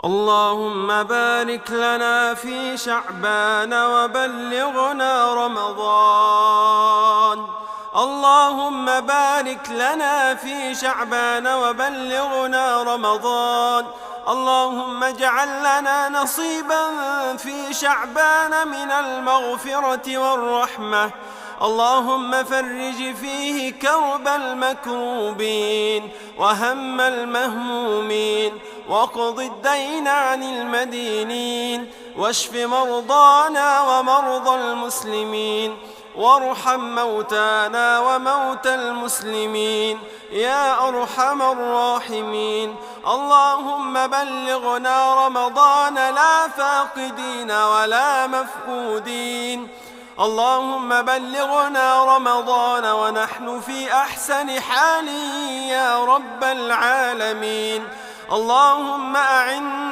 اللهم بارك لنا في شعبان وبلغنا رمضان. اللهم بارك لنا في شعبان وبلغنا رمضان. اللهم اجعل لنا نصيبا في شعبان من المغفرة والرحمة. اللهم فرج فيه كرب المكروبين وهم المهمومين، وقض الدين عن المدينين، واشف مرضانا ومرضى المسلمين، وارحم موتانا وموتى المسلمين يا أرحم الراحمين. اللهم بلغنا رمضان لا فاقدين ولا مفقودين. اللهم بلغنا رمضان ونحن في أحسن حال يا رب العالمين. اللهم أعنا